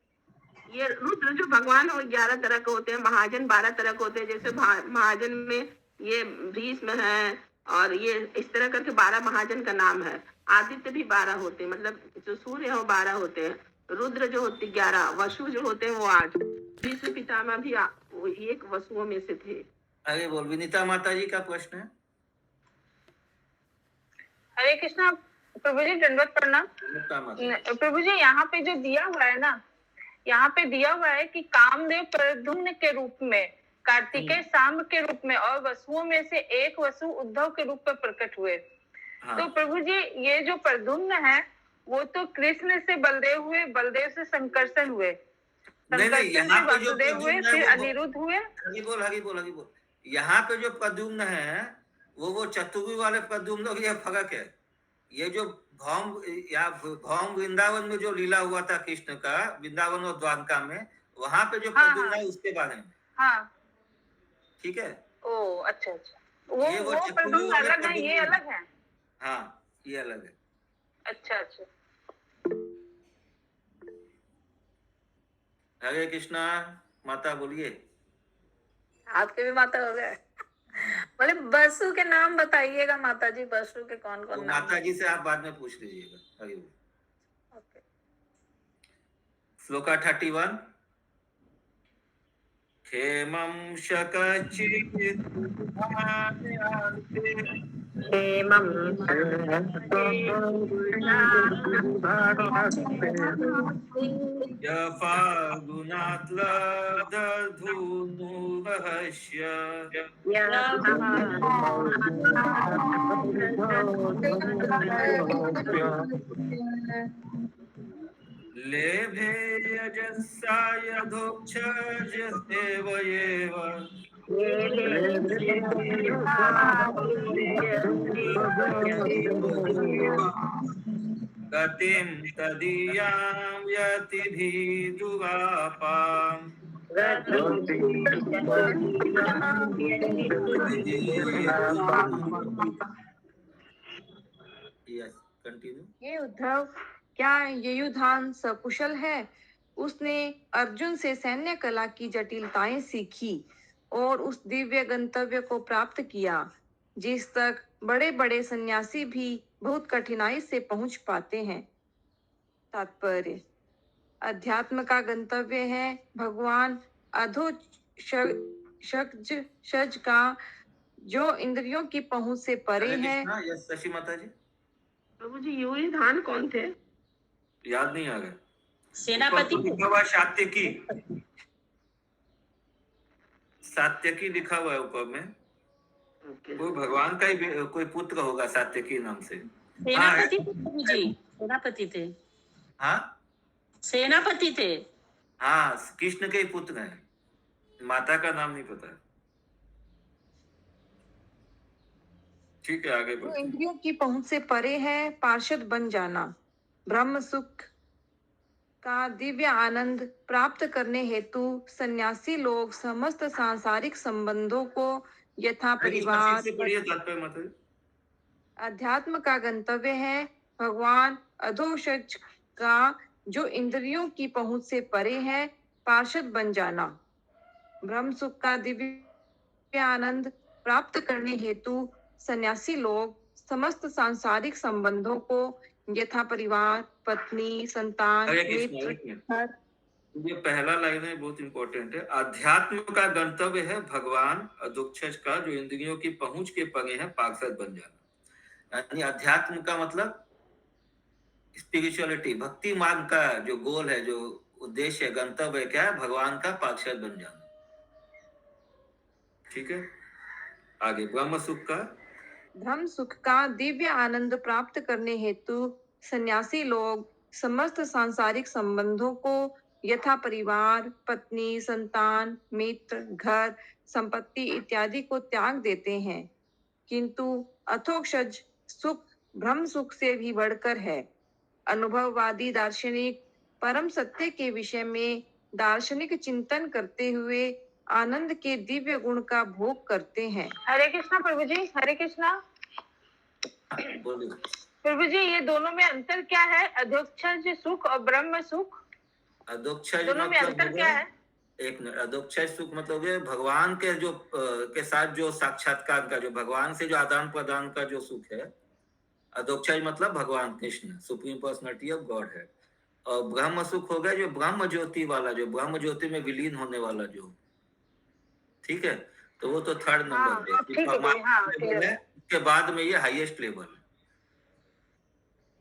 S7: ये रुद्र जो भगवान और 11 तरह के होते हैं, महाजन 12 तरह के होते हैं। जैसे महाजन में ये भीष्म है और ये इस तरह करके 12 महाजन का नाम है। आदित्य भी 12 होते हैं, मतलब जो सूर्य है वो 12 होते हैं। रुद्र जो होते 11, वसु जो होते हैं वो 8। भीष्म पितामह भी वो एक वसुओं में से थे।
S2: आगे बोल, विनीता माता जी का प्रश्न है।
S8: हरे कृष्णा प्रभु जी, दंडवत प्रणाम। प्रभु जी, यहाँ पे जो दिया हुआ है ना, यहाँ पे दिया हुआ है कि कामदेव प्रद्युम्न के रूप में, कार्तिकेय सांब के रूप में और वसुओं में से एक वसु उद्धव के रूप में प्रकट हुए।
S2: हाँ।
S8: तो प्रभु जी, ये जो प्रद्युम्न है वो तो कृष्ण से बलदेव हुए, बलदेव से संकर्षण हुए, संकर्षण से वासुदेव हुए, फिर अनिरुद्ध हुए।
S2: हरि बोल, हरि बोल, हरि बोल। यहाँ पे जो प्रद्युम्न है वो चतुर्भुज वाले प्रद्युम्न की फर्क है। ये जो भौम वृंदावन में जो लीला हुआ था कृष्ण का, वृंदावन और द्वारका में, वहां पे जो प्रद्युम्न है उसके बारे में।
S8: हाँ,
S2: ठीक है।
S8: ओ अच्छा अच्छा, वो प्रद्युम्न अलग है, ये अलग है।
S2: हाँ, ये अलग है।
S8: अच्छा अच्छा।
S2: हरे कृष्णा माता, बोलिए।
S9: आपके भी माता हो गए। बोले बसु के नाम बताइएगा माता जी, बसु के कौन कौन नाम?
S2: माता जी से आप बाद में पूछ लीजिएगा। हरि बोल। श्लोका 31। क्षेमं शकचित् फाल्गुनात् लब्धधूनुर्वहस्य लेभे यजस्सा यथोक्षजस्तेव एव गतिं तदीयां यतिभिदुरापाम्। Yes, continue.
S4: ये उद्धव क्या युयुधान सकुशल है? उसने अर्जुन से सैन्य कला की जटिलताएं सीखी और उस दिव्य गंतव्य को प्राप्त किया जिस तक बड़े बड़े सन्यासी भी बहुत कठिनाई से पहुंच पाते हैं। तात्पर्य, अध्यात्म का गंतव्य है भगवान अधोक्षज का, जो इंद्रियों की पहुंच से परे है।
S2: यस शशि माता जी।
S7: प्रभु जी, युयुधान कौन थे?
S2: याद नहीं आ रहा।
S9: सेनापति
S2: लिखा हुआ सात्यकी, सात्यकी लिखा हुआ है ऊपर में। कोई भगवान का ही कोई पुत्र होगा सात्यकी नाम से।
S9: सेनापति थे प्रभु जी, सेनापति थे।
S2: हाँ,
S9: सेनापति थे।
S2: हाँ, कृष्ण के ही पुत्र हैं। माता का नाम नहीं पता। ठीक है, आगे बढ़ो।
S4: इंद्रियों की पहुंच से परे है, पार्षद बन जाना, ब्रह्म सुख का दिव्य आनंद प्राप्त करने हेतु सन्यासी लोग समस्त सांसारिक संबंधों को यथा परिवार
S2: से पढ़िए तात्पर्य मतलब
S4: अध्यात्म का गंतव्य है भगवान अधोक्षज का जो इंद्रियों की पहुंच से परे है पार्षद बन जाना। ब्रह्म सुख का दिव्य आनंद प्राप्त करने हेतु सन्यासी लोग समस्त सांसारिक संबंधों को यथा परिवार पत्नी संतान
S2: हरे कृष्ण,
S4: मित्र
S2: ये पहला लाइन है, बहुत इंपॉर्टेंट है। अध्यात्म का गंतव्य है भगवान अधोक्षज का जो इंद्रियों की पहुंच के परे है पार्षद बन जाना। यानी अध्यात्म का मतलब स्पिरिचुअलिटी, भक्ति मार्ग का जो गोल है, जो उद्देश्य है, गंतव्य है, क्या है? भगवान का पार्षद बन जाना। ठीक है, आगे ब्रह्म सुख का
S4: दिव्य आनंद प्राप्त करने हेतु सन्यासी लोग समस्त सांसारिक संबंधों को यथा परिवार पत्नी संतान मित्र घर संपत्ति इत्यादि को त्याग देते हैं, किंतु अथोक्षज सुख ब्रह्म सुख से भी बढ़कर है। अनुभववादी दार्शनिक परम सत्य के विषय में दार्शनिक चिंतन करते हुए आनंद के दिव्य गुण का भोग करते हैं।
S8: हरे कृष्णा प्रभु जी, हरे कृष्णा। प्रभु जी, ये दोनों में अंतर क्या है? अधोक्षज सुख और ब्रह्म सुख,
S2: अधोक्षज
S8: दोनों में अंतर क्या है?
S2: एक मिनट, अधोक्षज सुख मतलब ये भगवान के जो के साथ जो साक्षात्कार का, जो भगवान से जो आदान प्रदान का जो सुख है, अधोक्षज मतलब भगवान Krishna supreme personality of God है। और ब्रह्म सुख हो गया जो ब्रह्म ज्योति वाला, जो ब्रह्म ज्योति में विलीन होने वाला जो, ठीक है, तो वो तो थर्ड नंबर है। उसके बाद में ये हाईएस्ट लेवल,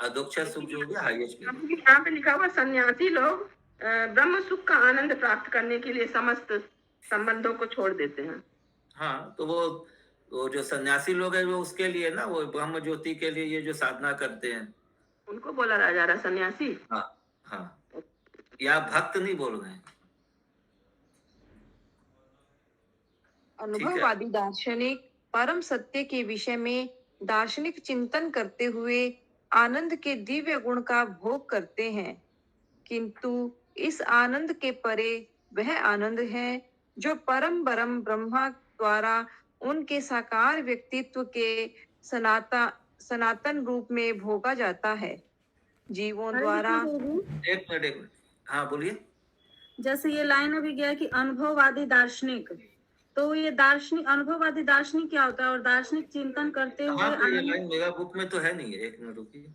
S2: अधोक्षज सुख जो हो गया हाईएस्ट लेवल।
S7: यहाँ पे लिखा हुआ सन्यासी लोग ब्रह्म सुख का आनंद प्राप्त करने के लिए समस्त संबंधों को छोड़ देते हैं।
S2: हाँ, तो वो जो सन्यासी लोग है वो उसके लिए ना, वो ब्रह्म ज्योति के लिए ये जो साधना करते हैं
S7: उनको बोला जा रहा सन्यासी।
S2: हाँ हाँ, या भक्त नहीं बोल रहे हैं।
S4: अनुभववादी दार्शनिक परम सत्य के विषय में दार्शनिक चिंतन करते हुए आनंद के दिव्य गुण का भोग करते हैं, किंतु इस आनंद के परे वह आनंद है जो परम ब्रह्मा द्वारा उनके साकार व्यक्तित्व के सनातन रूप में भोगा जाता है। जीवों द्वारा
S2: एक मिनट, हाँ बोलिए।
S3: जैसे ये लाइन अभी गया कि अनुभववादी दार्शनिक, तो ये दार्शनिक अनुभववादी दार्शनिक क्या होता है और दार्शनिक चिंतन करते हुए
S2: ये लाइन मेरा बुक में तो है नहीं है, एक मिनट रुकिए।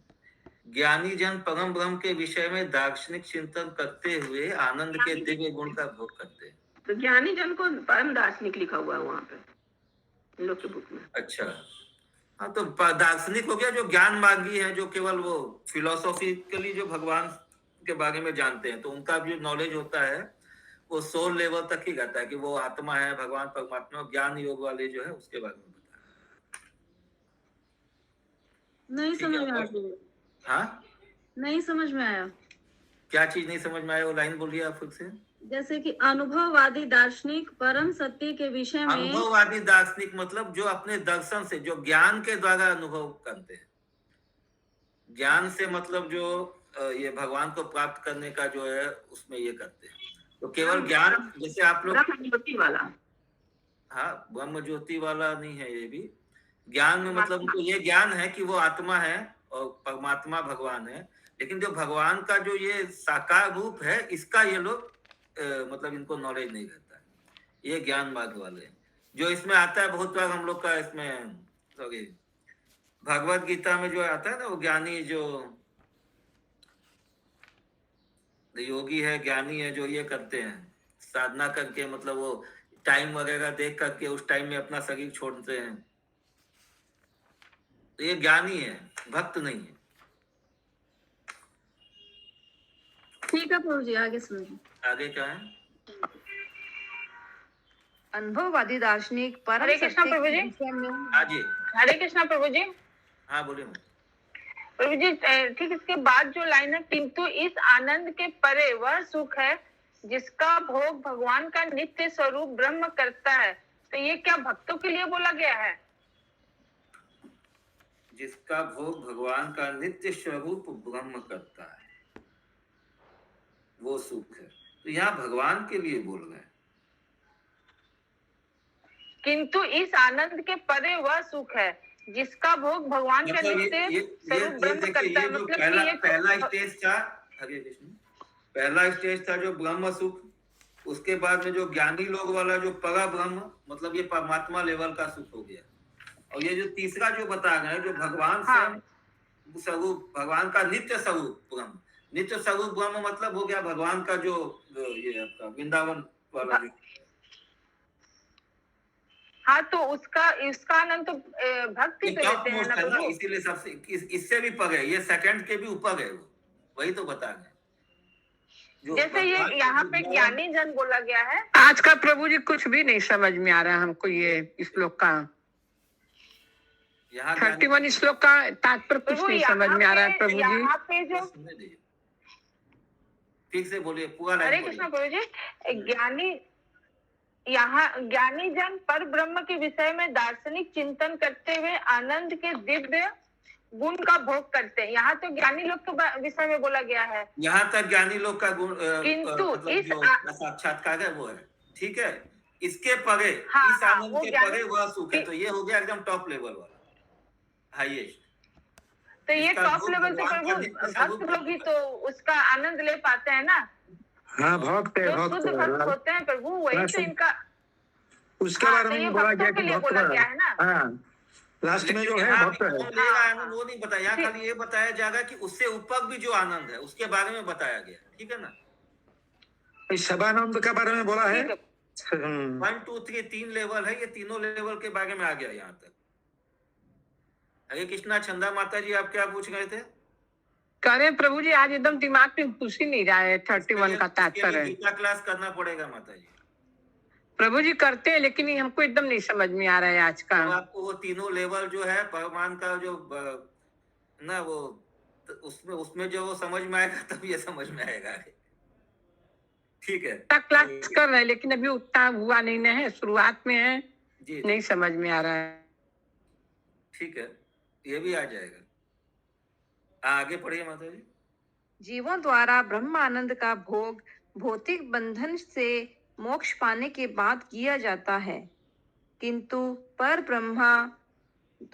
S2: ज्ञानी जन परम ब्रह्म के विषय में दार्शनिक चिंतन करते हुए आनंद के दिव्य गुण का भोग करते हैं।
S7: तो ज्ञानी जन को परम दार्शनिक लिखा हुआ है वहाँ पे लोग के बुक में।
S2: अच्छा, हाँ, तो दार्शनिक हो गया जो ज्ञान मार्गी है, जो केवल वो फिलोसॉफिकली जो भगवान के बारे में जानते हैं, तो उनका जो नॉलेज होता है वो सोल लेवल तक ही रहता है कि वो आत्मा है, भगवान परमात्मा। ज्ञान योग वाले जो है उसके बारे में बताया।
S3: नहीं समझ में आया।
S2: हाँ,
S3: नहीं समझ में आया।
S2: क्या चीज नहीं समझ में आया? वो लाइन बोलिए आप खुद से।
S3: जैसे कि अनुभववादी दार्शनिक परम सत्य के विषय में,
S2: अनुभववादी दार्शनिक मतलब जो अपने दर्शन से, जो ज्ञान के द्वारा अनुभव करते हैं। ज्ञान से मतलब जो ये भगवान को प्राप्त करने का जो है उसमें ये करते हैं। तो केवल ज्ञान, जैसे आप लोग
S7: ज्योति वाला,
S2: हाँ, ब्रह्म ज्योति वाला नहीं है ये भी। ज्ञान में मतलब उनको ये ज्ञान है कि वो आत्मा है और परमात्मा भगवान है, लेकिन जो भगवान का जो ये साकार रूप है इसका ये लोग मतलब इनको नॉलेज नहीं रहता है। ये ज्ञान मार्ग वाले हैं। जो इसमें आता है बहुत बार हम लोग का, इसमें सॉरी भगवत गीता में जो आता है ना, वो ज्ञानी जो योगी है, ज्ञानी है, जो ये करते हैं साधना करके, मतलब वो टाइम वगैरह देख करके उस टाइम में अपना शरीर छोड़ते हैं, तो ये ज्ञानी है, भक्त नहीं है।
S3: ठीक है प्रभु जी, आगे सुनिए।
S2: आगे क्या है?
S4: अनुभववादी दार्शनिक परम
S8: हरे कृष्णा
S4: सत्य
S8: प्रभु जी।
S2: हाँ जी,
S8: हरे कृष्णा प्रभु जी।
S2: हाँ बोलिए।
S8: प्रभु जी, ठीक इसके बाद जो लाइन है, किंतु इस आनंद के परे वह सुख है जिसका भोग भगवान का नित्य स्वरूप ब्रह्म करता है। तो ये क्या भक्तों के लिए बोला गया है?
S2: जिसका भोग भगवान का नित्य स्वरूप ब्रह्म करता है। वो सुख है। तो यहाँ भगवान के लिए बोल रहे हैं।
S8: किंतु इस आनंद के परे वह सुख है जिसका भोग भगवान का
S2: मतलब
S8: नित्य स्वरूप ब्रह्म
S2: देखिए,
S8: करता
S2: ये
S8: है।
S2: जो
S8: मतलब
S2: पहला
S8: कि
S2: पहला स्टेज था, हरे कृष्ण, पहला स्टेज था जो ब्रह्म सुख। उसके बाद में जो ज्ञानी लोग वाला जो परा ब्रह्म, मतलब ये परमात्मा लेवल का सुख हो गया। और ये जो तीसरा जो बता गए, जो भगवान से स्वरूप, भगवान का नित्य स्वरूप ब्रह्म, नित्य स्वरूप ब्रह्म मतलब हो गया भगवान का जो ये आपका वृंदावन वाला जो,
S8: हाँ, तो इसका आनंद तो भक्त ही तो लेते हैं ना प्रभु।
S2: इसीलिए सबसे इससे भी परे, ये सेकंड के भी ऊपर है, वो वही तो बता गए।
S8: जैसे ये यहाँ पे ज्ञानी जन बोला गया है।
S10: आज का प्रभु जी कुछ भी नहीं समझ में आ रहा है हमको, ये श्लोक का 31 श्लोक का तात्पर्य कुछ नहीं समझ में आ रहा है प्रभु जी।
S8: यहाँ पे जो
S2: ठीक से बोलिए पूरा।
S8: हरे कृष्ण प्रभु जी, ज्ञानी जन पर ब्रह्म के विषय में दार्शनिक चिंतन करते हुए आनंद के दिव्य गुण का भोग करते हैं। यहाँ तो ज्ञानी लोग के विषय में बोला गया है।
S2: यहाँ तक ज्ञानी लोग का गुण,
S8: किंतु
S2: मतलब
S8: इस
S2: जो साक्षात्कार है वो है, ठीक है। इसके परे,
S8: हाँ,
S2: इस आनंद के परे वह सुख है।
S8: तो
S2: ये हो गया एकदम टॉप लेवल वाला, हाईएस्ट।
S8: तो ये टॉप लेवल से प्रभु भक्त लोग ही तो उसका आनंद ले पाते हैं ना।
S5: हाँ, भक्त है,
S8: जो
S5: भक्त
S8: शुद्ध भक्त होते हैं प्रभु, वही तो इनका,
S5: उसके
S8: हाँ,
S5: बारे
S8: तो
S5: में
S8: ये
S5: बोला गया
S8: भक्तों के
S5: कि
S8: लिए
S5: भक्त
S8: बोला गया है ना।
S5: हाँ, लास्ट में जो है भक्त है।
S2: आनंद वो नहीं बताया, यहाँ खाली ये बताया जाएगा कि उससे ऊपर भी जो आनंद है उसके बारे में बताया गया, ठीक है ना।
S5: इस शबानंद के बारे में बोला है।
S2: 1 2 3 3 लेवल है, ये तीनों लेवल के बारे में आ गया यहाँ तक। हरे कृष्णा। चंदा माता जी, आप क्या पूछ रहे थे?
S10: कह रहे प्रभु जी आज एकदम दिमाग में घुस ही नहीं रहा है 31 का तात्पर्य।
S2: गीता क्लास करना पड़ेगा माता जी।
S10: प्रभु जी करते हैं, लेकिन हमको एकदम नहीं समझ में आ रहा है आज का।
S2: तो आपको वो तीनों लेवल जो है भगवान का जो ना, वो उसमें जो वो समझ में आएगा तब ये समझ में आएगा, ठीक है।
S10: क्लास कर रहे हैं, लेकिन अभी उतना हुआ नहीं है, शुरुआत में है
S2: जी,
S10: नहीं समझ में आ रहा है।
S2: ठीक है, ये भी आ जाएगा। आगे पढ़िए माता जी।
S4: जीवों द्वारा ब्रह्म आनंद का भोग भौतिक बंधन से मोक्ष पाने के बाद किया जाता है, किंतु पर ब्रह्मा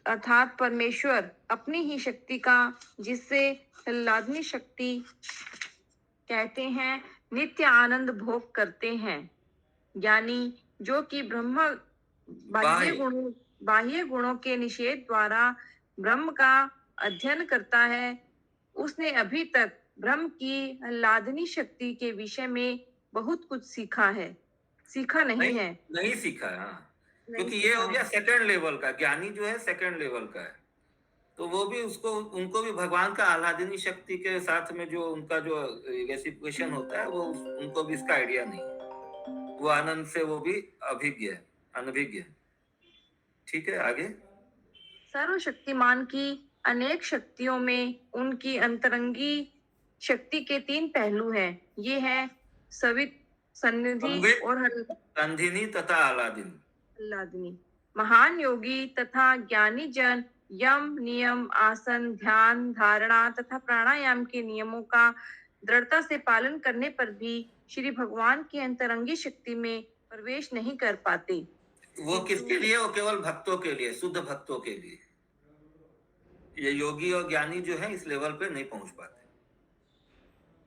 S4: अर्थात परमेश्वर अपनी ही शक्ति का, जिससे आह्लादनी शक्ति कहते हैं, नित्य आनंद भोग करते हैं। ज्ञानी जो कि ब्रह्म बाह्य गुणों के निषेध द्वारा ब्रह्म का अध्ययन करता है, उसने अभी तक ब्रह्म की आह्लादनी शक्ति के विषय में बहुत कुछ सीखा नहीं
S2: सीखा। हाँ, क्योंकि ये हो गया सेकंड लेवल का। ज्ञानी जो है सेकंड लेवल का है, तो वो भी उनको भी भगवान का आह्लादनी शक्ति के साथ में जो उनका जो रेसिप्रेशन होता है, वो उनको भी इसका आइडिया नहीं है। वो आनंद से वो भी अनभिज्ञ है। ठीक है, आगे।
S4: सर्वशक्तिमान की अनेक शक्तियों में उनकी अंतरंगी शक्ति के 3 पहलू हैं। ये है सन्निधि और
S2: संधिनी तथा
S4: आह्लादनी। महान योगी तथा ज्ञानी जन यम, नियम, आसन, ध्यान, धारणा तथा प्राणायाम के नियमों का दृढ़ता से पालन करने पर भी श्री भगवान की अंतरंगी शक्ति में प्रवेश नहीं कर पाते।
S2: वो किसके लिए? वो केवल भक्तों के लिए, शुद्ध भक्तों के लिए। ये योगी और ज्ञानी जो है इस लेवल पे नहीं पहुंच पाते।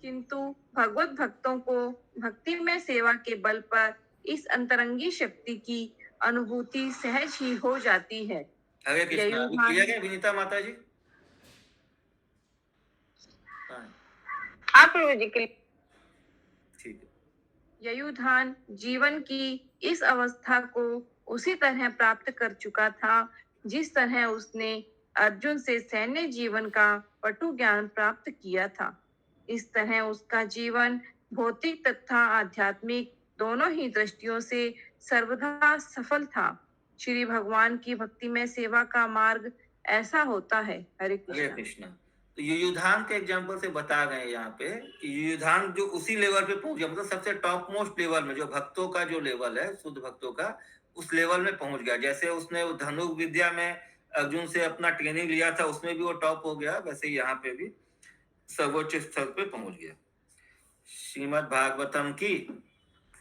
S4: किंतु भगवत भक्तों को भक्ति में सेवा के बल पर इस अंतरंगी शक्ति की अनुभूति सहज ही हो जाती है।
S2: हरे कृष्णा। क्लियर है विनीता माता जी?
S8: आप प्रभु जी के लिए
S2: ठीक है।
S4: ययुधान जीवन की इस अवस्था को उसी तरह प्राप्त कर चुका था जिस तरह उसने अर्जुन से सैन्य जीवन का पटु ज्ञान प्राप्त किया था। इस तरह उसका जीवन भौतिक तथा आध्यात्मिक दोनों ही दृष्टियों से सर्वदा सफल था। श्री भगवान की भक्ति में सेवा का मार्ग ऐसा होता है। हरे
S2: कृष्ण। तो युयुधान के एग्जांपल से बता गए यहाँ पे कि युयुधान जो उसी लेवल पे पहुंच गया, मतलब सबसे टॉप मोस्ट लेवल में, जो भक्तों का जो लेवल है, शुद्ध भक्तों का, उस लेवल में पहुंच गया। जैसे उसने धनुष विद्या में अर्जुन से अपना ट्रेनिंग लिया था, उसमें भी वो टॉप हो गया, वैसे यहाँ पे भी सर्वोच्च स्तर पे पहुंच गया। श्रीमद् भागवतम की